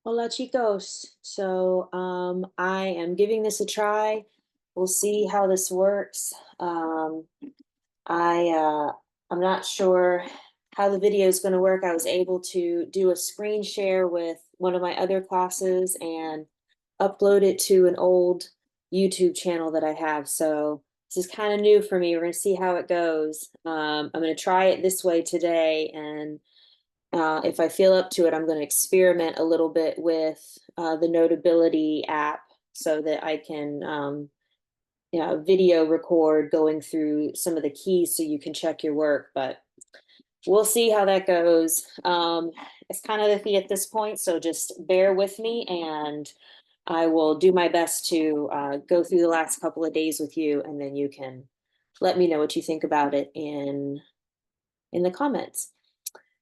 Hola chicos. I am giving this a try. We'll see how this works. I I'm not sure how the video is going to work. I was able to do a screen share with one of my other classes and upload it to an old YouTube channel that I have. So this is kind of new for me. We're going to see how it goes. I'm going to try it this way today, and if I feel up to it, I'm going to experiment a little bit with the Notability app so that I can video record going through some of the keys so you can check your work. But we'll see how that goes. It's kind of iffy at this point, so just bear with me, and I will do my best to go through the last couple of days with you, and then you can let me know what you think about it in the comments.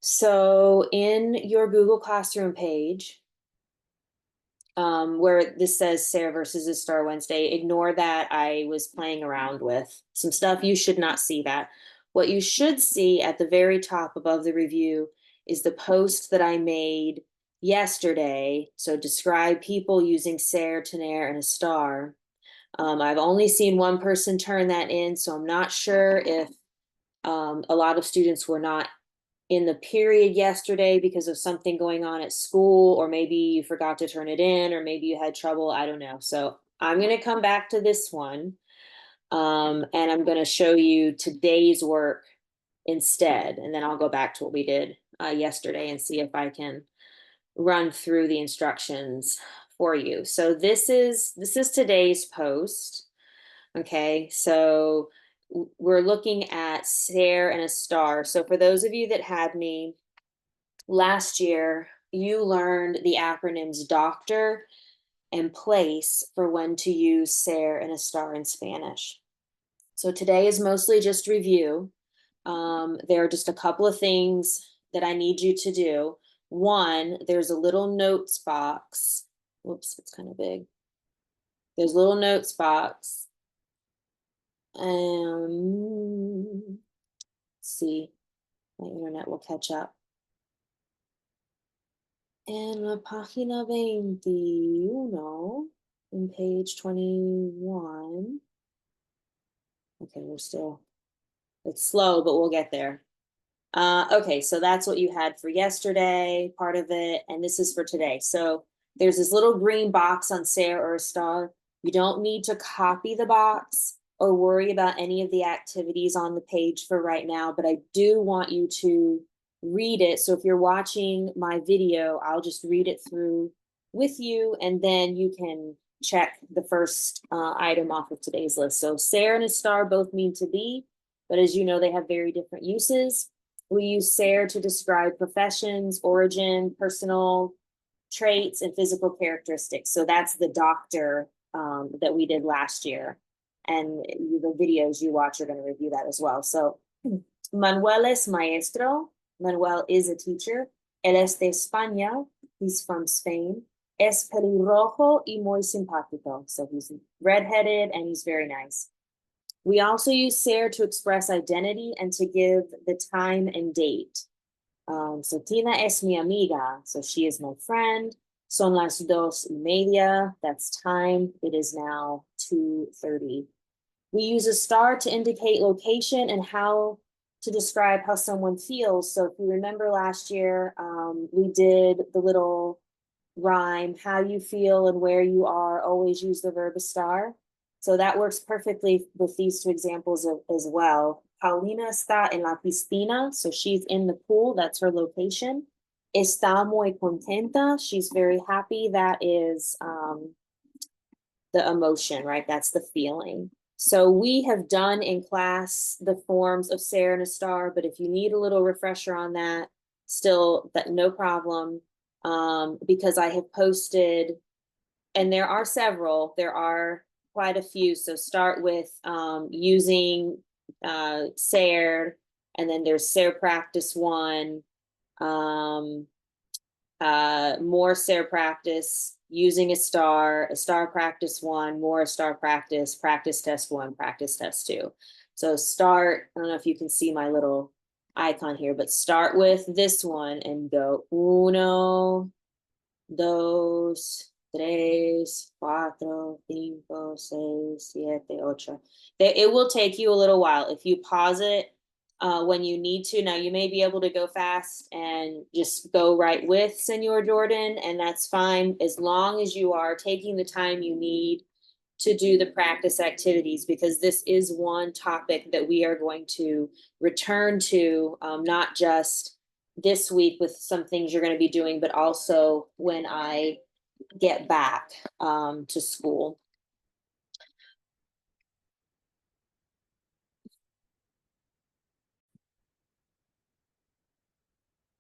So in your Google Classroom page, where this says Sarah versus a Star Wednesday, ignore that. I was playing around with some stuff. You should not see that. What you should see at the very top above the review is the post that I made yesterday. So describe people using Ser, Tener, and a star. I've only seen one person turn that in, so I'm not sure if a lot of students were not in the period yesterday because of something going on at school, or maybe you forgot to turn it in, or maybe you had trouble. I don't know. So I'm going to come back to this one, and I'm going to show you today's work instead. And then I'll go back to what we did yesterday and see if I can run through the instructions for you. So this is today's post. Okay, so we're looking at Ser and a star. So for those of you that had me last year, you learned the acronyms doctor and place for when to use Ser and a star in Spanish. So today is mostly just review. There are just a couple of things that I need you to do. One, there's a little notes box. Whoops, it's kind of big. There's a little notes box. Let's see, my internet will catch up. En la página 21, in page 21. Okay, it's slow, but we'll get there. Okay, so that's what you had for yesterday, part of it, and this is for today. So there's this little green box on Sarah or a star. You don't need to copy the box or worry about any of the activities on the page for right now, but I do want you to read it. So if you're watching my video, I'll just read it through with you, and then you can check the first item off of today's list. So Sarah and a star both mean to be, but as you know, they have very different uses. We use Ser to describe professions, origin, personal traits, and physical characteristics. So that's the doctor that we did last year. And the videos you watch are going to review that as well. So Manuel es maestro. Manuel is a teacher. Él es de España. He's from Spain. Es pelirrojo y muy simpático. So he's redheaded and he's very nice. We also use Ser to express identity and to give the time and date. So Tina es mi amiga, so she is my friend. Son las 2:30, that's time. It is now 2:30. We use a star to indicate location and how to describe how someone feels. So if you remember last year, we did the little rhyme, how you feel and where you are, always use the verb star. So that works perfectly with these two examples as well. Paulina está en la piscina, so she's in the pool, that's her location. Está muy contenta, she's very happy, that is the emotion, right? That's the feeling. So we have done in class the forms of Ser and a star, but if you need a little refresher on that, still that no problem, because I have posted, and there are several, there are quite a few. So start with using Ser, and then there's Ser practice 1, more Ser practice, using a star practice 1, more star practice test 1, practice test 2. So start, I don't know if you can see my little icon here, but start with this one and go uno, dos, tres, cuatro, cinco, seis, siete, ocho. It will take you a little while. If you pause it when you need to, now you may be able to go fast and just go right with Senor Jordan, and that's fine as long as you are taking the time you need to do the practice activities, because this is one topic that we are going to return to, not just this week with some things you're going to be doing, but also when I get back to school.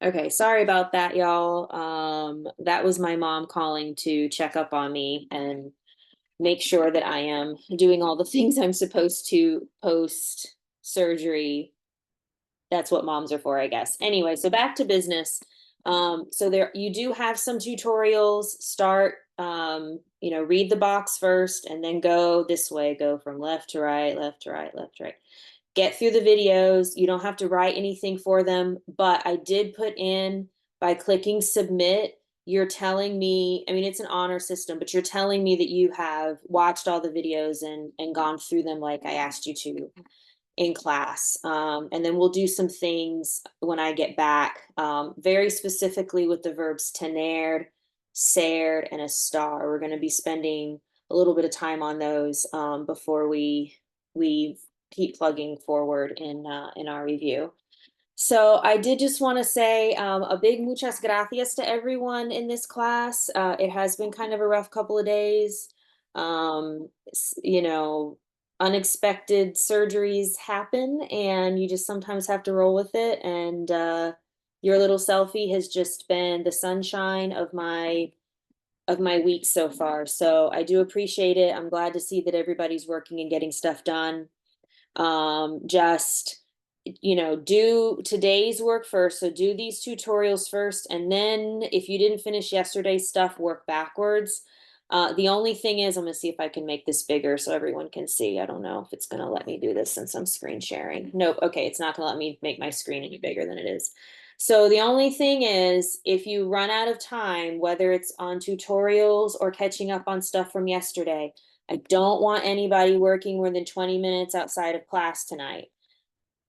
Okay, sorry about that, y'all. That was my mom calling to check up on me and make sure that I am doing all the things I'm supposed to post surgery. That's what moms are for, I guess. Anyway, so back to business. So there you do have some tutorials. Start, read the box first and then go this way, go from left to right, left to right, left to right. Get through the videos. You don't have to write anything for them, but I did put in, by clicking submit, you're telling me, I mean, it's an honor system, but you're telling me that you have watched all the videos and gone through them like I asked you to in class. And then we'll do some things when I get back, very specifically with the verbs tener, ser, and estar. We're going to be spending a little bit of time on those before we keep plugging forward in our review. So I did just want to say a big muchas gracias to everyone in this class. It has been kind of a rough couple of days. Um, you know, unexpected surgeries happen, and you just sometimes have to roll with it. And your little selfie has just been the sunshine of my week so far. So I do appreciate it. I'm glad to see that everybody's working and getting stuff done. Just do today's work first. So do these tutorials first, and then if you didn't finish yesterday's stuff, work backwards. The only thing is, I'm gonna see if I can make this bigger so everyone can see. I don't know if it's gonna let me do this since I'm screen sharing. Nope. Okay, it's not gonna let me make my screen any bigger than it is. So the only thing is, if you run out of time, whether it's on tutorials or catching up on stuff from yesterday, I don't want anybody working more than 20 minutes outside of class tonight.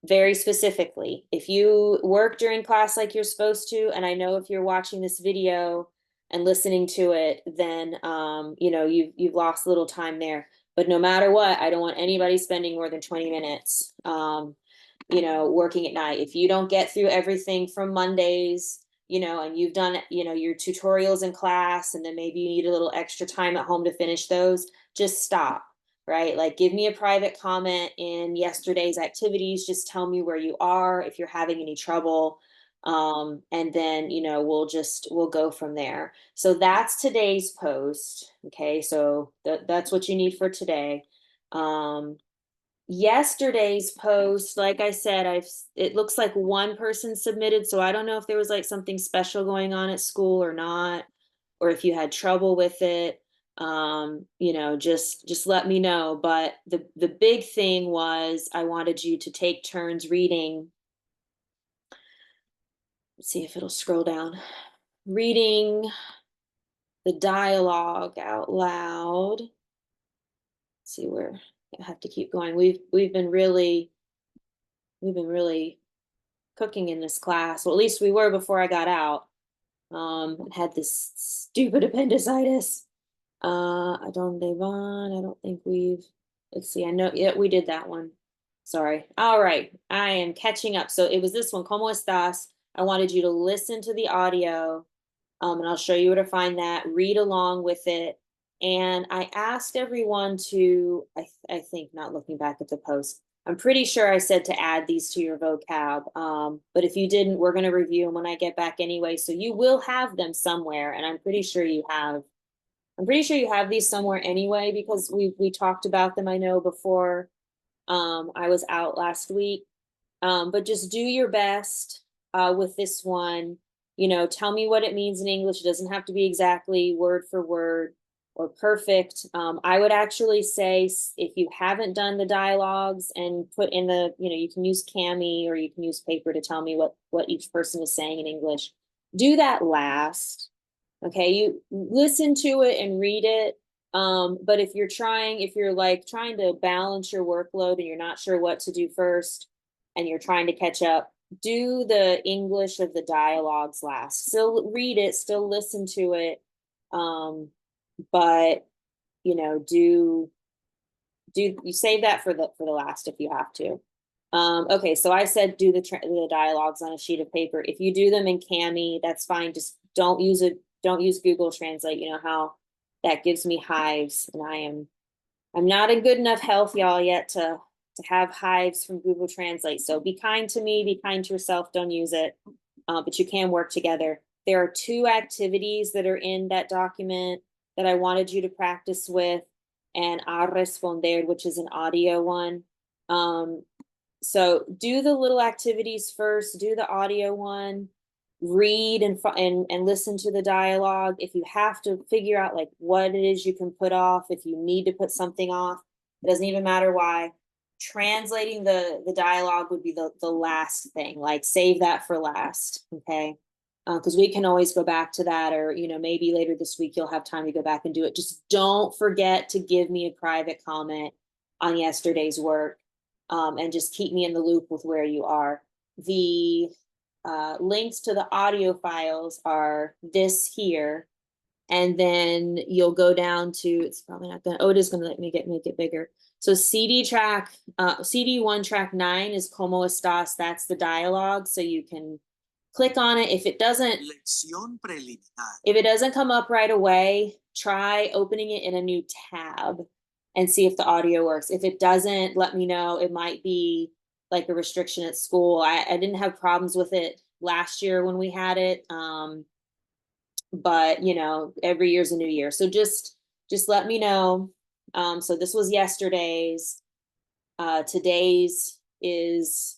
Very specifically, if you work during class like you're supposed to, and I know if you're watching this video and listening to it, then you've lost a little time there. But no matter what, I don't want anybody spending more than 20 minutes working at night. If you don't get through everything from Mondays, and you've done, your tutorials in class, and then maybe you need a little extra time at home to finish those, just stop, right? Like, give me a private comment in yesterday's activities. Just tell me where you are if you're having any trouble. And then, we'll go from there. So that's today's post. Okay. So that's what you need for today. Yesterday's post, like I said, it looks like one person submitted, so I don't know if there was like something special going on at school or not, or if you had trouble with it. Just let me know. But the big thing was, I wanted you to take turns reading. Let's see if it'll scroll down. Reading the dialogue out loud. Let's see, where I have to keep going. We've been really cooking in this class. Well, at least we were before I got out. Had this stupid appendicitis. I don't think let's see, I know, yeah, we did that one. Sorry. All right. I am catching up. So it was this one, ¿Cómo estás? I wanted you to listen to the audio, and I'll show you where to find that, read along with it. And I asked everyone to, I think, not looking back at the post, I'm pretty sure I said to add these to your vocab. But if you didn't, we're going to review them when I get back anyway. So you will have them somewhere. And I'm pretty sure you have these somewhere anyway, because we talked about them, I know, before I was out last week. But just do your best with this one. Tell me what it means in English. It doesn't have to be exactly word for word or perfect. I would actually say, if you haven't done the dialogues and put in you can use Cami or you can use paper to tell me what each person is saying in English. Do that last. Okay, you listen to it and read it. But if you're like trying to balance your workload and you're not sure what to do first and you're trying to catch up, do the English of the dialogues last. Still read it, still listen to it. But you know, do you save that for the last if you have to. Okay, so I said do the dialogues on a sheet of paper. If you do them in Cami, that's fine. Just don't use it. Don't use Google Translate. You know how that gives me hives, and I'm not in good enough health, y'all, yet to have hives from Google Translate. So be kind to me. Be kind to yourself. Don't use it, but you can work together. There are 2 activities that are in that document that I wanted you to practice with, and a responder, which is an audio one. So do the little activities first, do the audio one, read and listen to the dialogue. If you have to figure out like what it is you can put off, if you need to put something off, it doesn't even matter why. Translating the dialogue would be the last thing. Like save that for last, okay? Because we can always go back to that, or you know, maybe later this week you'll have time to go back and do it. Just don't forget to give me a private comment on yesterday's work, and just keep me in the loop with where you are. The links to the audio files are this here, and then you'll go down to, it's probably not gonna, oh, it is gonna let me make it bigger. So CD1 track 9 is Como Estás, that's the dialogue, so you can click on it. If it doesn't come up right away, try opening it in a new tab and see if the audio works. If it doesn't, let me know. It might be like a restriction at school. I didn't have problems with it last year when we had it. But you know, every year's a new year. So just let me know. So this was yesterday's. Today's is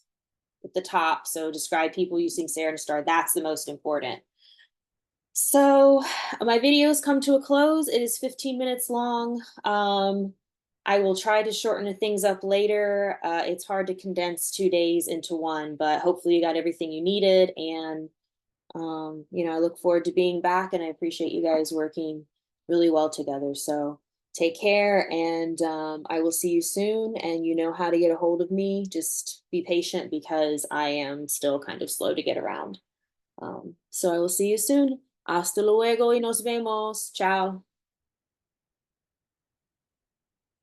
at the top. So describe people using Sarah and Star. That's the most important. So my videos come to a close. It is 15 minutes long. I will try to shorten things up later. It's hard to condense 2 days into one, but hopefully you got everything you needed. And, you know, I look forward to being back, and I appreciate you guys working really well together. So take care, and I will see you soon. And you know how to get a hold of me. Just be patient because I am still kind of slow to get around. So I will see you soon. Hasta luego y nos vemos. Ciao.